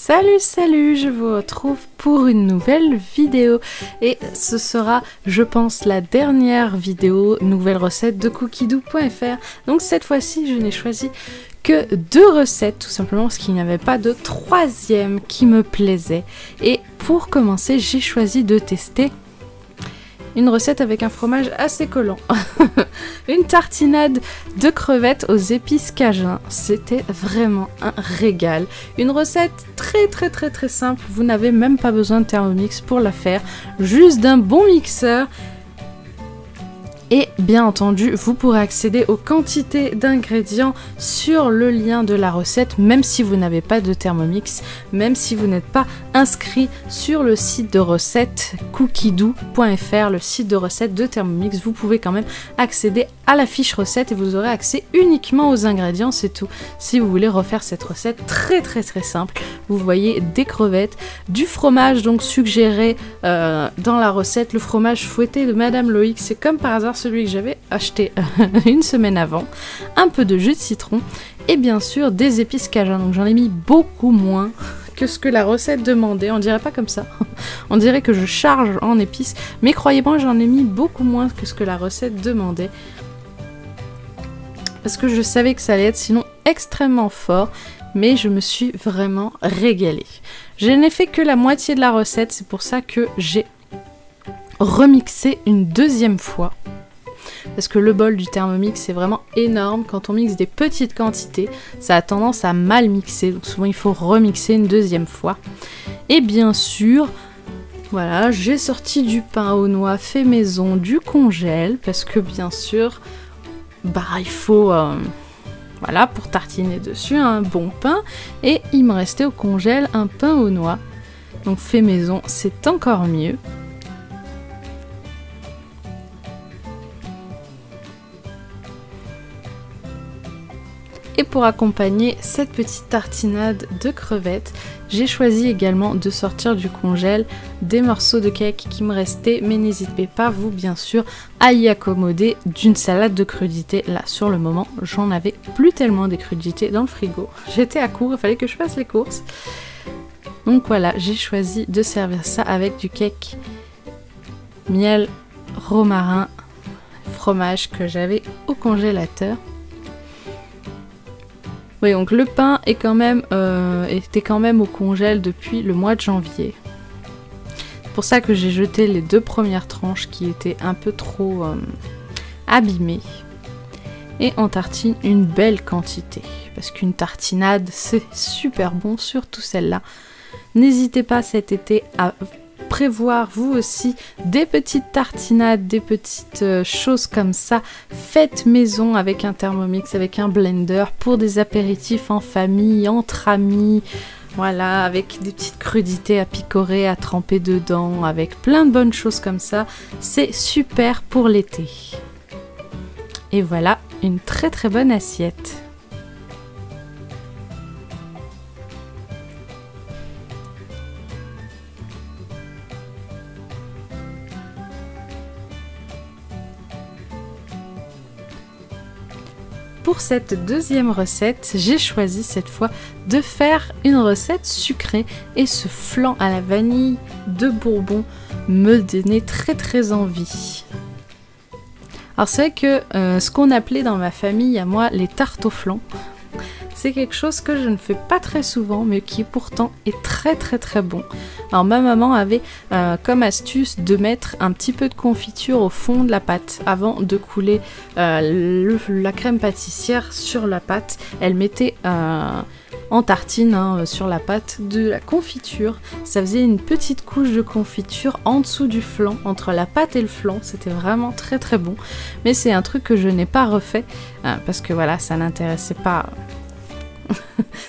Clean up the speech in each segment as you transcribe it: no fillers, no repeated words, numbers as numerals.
Salut, salut, je vous retrouve pour une nouvelle vidéo et ce sera, je pense, la dernière vidéo nouvelle recette de cookidoo.fr. Donc cette fois-ci, je n'ai choisi que 2 recettes, tout simplement parce qu'il n'y avait pas de troisième qui me plaisait. Et pour commencer, j'ai choisi de tester une recette avec un fromage assez collant. Une tartinade de crevettes aux épices cajun. C'était vraiment un régal. Une recette très simple. Vous n'avez même pas besoin de Thermomix pour la faire. Juste d'un bon mixeur. Et bien entendu, vous pourrez accéder aux quantités d'ingrédients sur le lien de la recette, même si vous n'avez pas de Thermomix, même si vous n'êtes pas inscrit sur le site de recettes cookidoo.fr, le site de recettes de Thermomix. Vous pouvez quand même accéder à la fiche recette et vous aurez accès uniquement aux ingrédients, c'est tout. Si vous voulez refaire cette recette très simple, vous voyez des crevettes, du fromage donc suggéré dans la recette, le fromage fouetté de Madame Loïc, c'est comme par hasard celui que j'avais acheté une semaine avant, un peu de jus de citron et bien sûr des épices cajun. Donc j'en ai mis beaucoup moins que ce que la recette demandait, on dirait pas comme ça, on dirait que je charge en épices, mais croyez-moi j'en ai mis beaucoup moins que ce que la recette demandait, parce que je savais que ça allait être sinon extrêmement fort, mais je me suis vraiment régalée. Je n'ai fait que la moitié de la recette, c'est pour ça que j'ai remixé une deuxième fois. Parce que le bol du Thermomix c'est vraiment énorme, quand on mixe des petites quantités, ça a tendance à mal mixer, donc souvent il faut remixer une deuxième fois. Et bien sûr, voilà, j'ai sorti du pain aux noix fait maison du congèle, parce que bien sûr, bah il faut, voilà, pour tartiner dessus un bon pain, et il me restait au congèle un pain aux noix, donc fait maison c'est encore mieux. Et pour accompagner cette petite tartinade de crevettes, j'ai choisi également de sortir du congèle des morceaux de cake qui me restaient, mais n'hésitez pas, vous bien sûr, à y accommoder d'une salade de crudités. Là, sur le moment, j'en avais plus tellement des crudités dans le frigo. J'étais à court, il fallait que je fasse les courses. Donc voilà, j'ai choisi de servir ça avec du cake, miel, romarin, fromage que j'avais au congélateur. Oui, donc le pain est était quand même au congèle depuis le mois de janvier. C'est pour ça que j'ai jeté les 2 premières tranches qui étaient un peu trop abîmées. Et on tartine une belle quantité. Parce qu'une tartinade, c'est super bon, surtout celle-là. N'hésitez pas cet été à prévoir vous aussi des petites tartinades, des petites choses comme ça, faites maison avec un Thermomix, avec un blender, pour des apéritifs en famille, entre amis, voilà, avec des petites crudités à picorer, à tremper dedans, avec plein de bonnes choses comme ça, c'est super pour l'été. Et voilà, une très bonne assiette. Pour cette deuxième recette, j'ai choisi cette fois de faire une recette sucrée et ce flan à la vanille de Bourbon me donnait très envie. Alors c'est vrai que ce qu'on appelait dans ma famille à moi les tartes au flan, c'est quelque chose que je ne fais pas très souvent, mais qui pourtant est très bon. Alors ma maman avait comme astuce de mettre un petit peu de confiture au fond de la pâte. Avant de couler la crème pâtissière sur la pâte, elle mettait en tartine sur la pâte de la confiture. Ça faisait une petite couche de confiture en dessous du flan, entre la pâte et le flan. C'était vraiment très bon. Mais c'est un truc que je n'ai pas refait, parce que voilà, ça n'intéressait pas...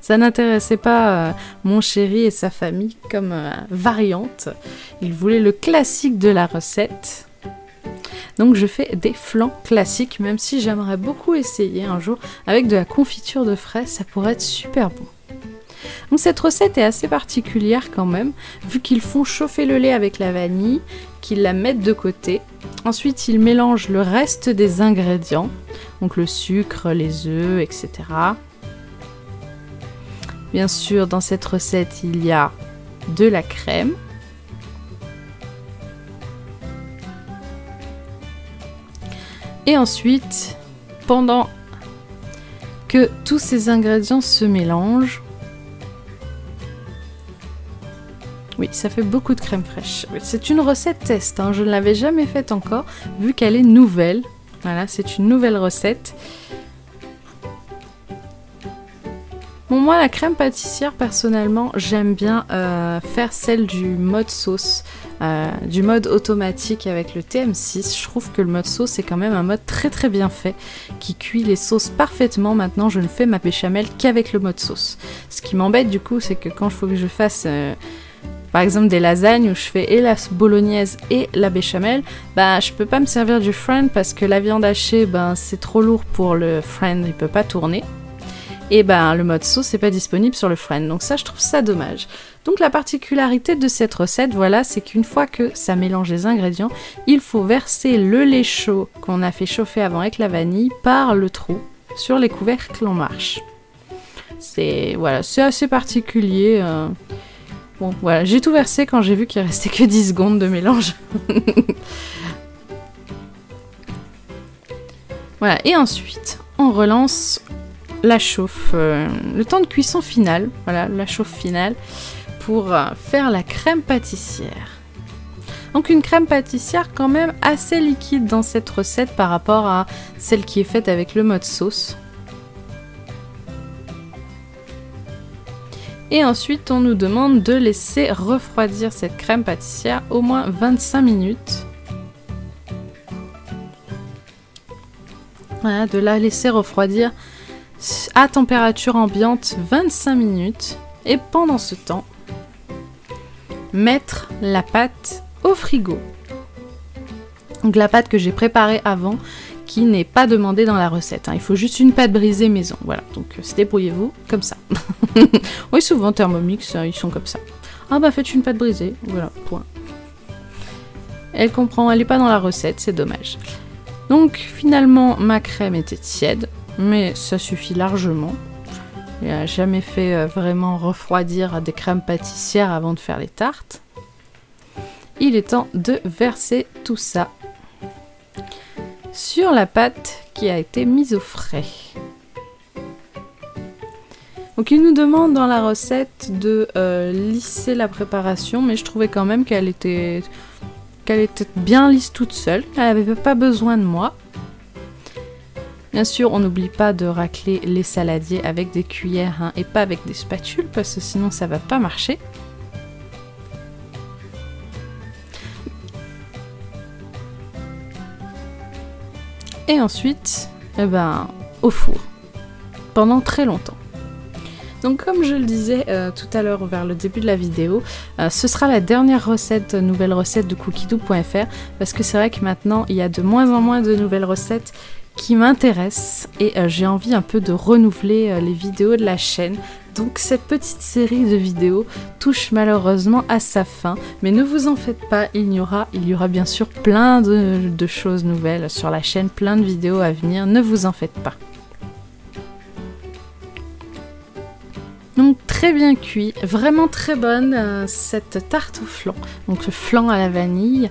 Ça n'intéressait pas mon chéri et sa famille comme variante. Il voulait le classique de la recette. Donc je fais des flans classiques, même si j'aimerais beaucoup essayer un jour avec de la confiture de fraises, ça pourrait être super bon. Donc cette recette est assez particulière quand même, vu qu'ils font chauffer le lait avec la vanille, qu'ils la mettent de côté. Ensuite ils mélangent le reste des ingrédients, donc le sucre, les œufs, etc. Bien sûr, dans cette recette, il y a de la crème. Et ensuite, pendant que tous ces ingrédients se mélangent, oui, ça fait beaucoup de crème fraîche. C'est une recette test, hein. Je ne l'avais jamais faite encore, vu qu'elle est nouvelle. Voilà, c'est une nouvelle recette. Bon, moi, la crème pâtissière, personnellement, j'aime bien faire celle du mode sauce, du mode automatique avec le TM6. Je trouve que le mode sauce est quand même un mode très très bien fait, qui cuit les sauces parfaitement. Maintenant, je ne fais ma béchamel qu'avec le mode sauce. Ce qui m'embête du coup, c'est que quand il faut que je fasse... par exemple des lasagnes où je fais et la bolognaise et la béchamel, bah je peux pas me servir du friend parce que la viande hachée, ben c'est trop lourd pour le friend, il peut pas tourner. Et ben le mode sauce n'est pas disponible sur le friend, donc ça je trouve ça dommage. Donc la particularité de cette recette, voilà, c'est qu'une fois que ça mélange les ingrédients, il faut verser le lait chaud qu'on a fait chauffer avant avec la vanille par le trou sur les couvercles en marche. C'est voilà, c'est assez particulier. Bon, voilà, j'ai tout versé quand j'ai vu qu'il restait que 10 secondes de mélange. Voilà, et ensuite, on relance la chauffe, le temps de cuisson final, voilà, la chauffe finale, pour faire la crème pâtissière. Donc une crème pâtissière quand même assez liquide dans cette recette par rapport à celle qui est faite avec le mode sauce. Et ensuite, on nous demande de laisser refroidir cette crème pâtissière au moins 25 minutes. Voilà, de la laisser refroidir à température ambiante 25 minutes. Et pendant ce temps, mettre la pâte au frigo. Donc la pâte que j'ai préparée avant, qui n'est pas demandée dans la recette, hein. Il faut juste une pâte brisée maison. Voilà, donc débrouillez-vous comme ça. Oui, souvent Thermomix, ils sont comme ça. Ah bah faites une pâte brisée, voilà, point. Elle comprend, elle n'est pas dans la recette, c'est dommage. Donc finalement, ma crème était tiède, mais ça suffit largement. Je n'ai jamais fait vraiment refroidir des crèmes pâtissières avant de faire les tartes. Il est temps de verser tout ça sur la pâte qui a été mise au frais. Donc il nous demande dans la recette de lisser la préparation, mais je trouvais quand même qu'elle était bien lisse toute seule. Elle n'avait pas besoin de moi. Bien sûr, on n'oublie pas de racler les saladiers avec des cuillères, hein, et pas avec des spatules, parce que sinon ça va pas marcher. Et ensuite, eh ben, au four, pendant très longtemps. Donc comme je le disais tout à l'heure vers le début de la vidéo, ce sera la dernière recette, nouvelle recette de cookiedoo.fr, parce que c'est vrai que maintenant il y a de moins en moins de nouvelles recettes qui m'intéressent et j'ai envie un peu de renouveler les vidéos de la chaîne. Donc cette petite série de vidéos touche malheureusement à sa fin, mais ne vous en faites pas, il y aura bien sûr plein de choses nouvelles sur la chaîne, plein de vidéos à venir, ne vous en faites pas. Donc très bien cuit, vraiment très bonne cette tarte au flan, donc le flan à la vanille.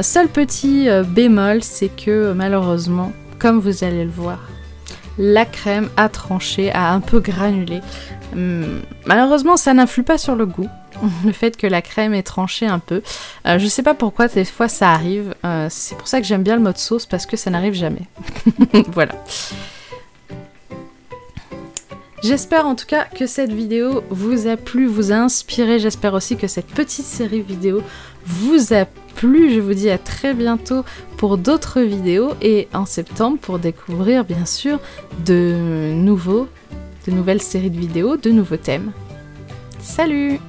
Seul petit bémol, c'est que malheureusement, comme vous allez le voir, la crème a tranché, a un peu granulé. Malheureusement, ça n'influe pas sur le goût, le fait que la crème ait tranché un peu. Je sais pas pourquoi, des fois ça arrive. C'est pour ça que j'aime bien le mode sauce, parce que ça n'arrive jamais. Voilà. J'espère en tout cas que cette vidéo vous a plu, vous a inspiré. J'espère aussi que cette petite série vidéo vous a plu. Je vous dis à très bientôt pour d'autres vidéos et en septembre pour découvrir bien sûr de nouvelles séries de vidéos, de nouveaux thèmes. Salut!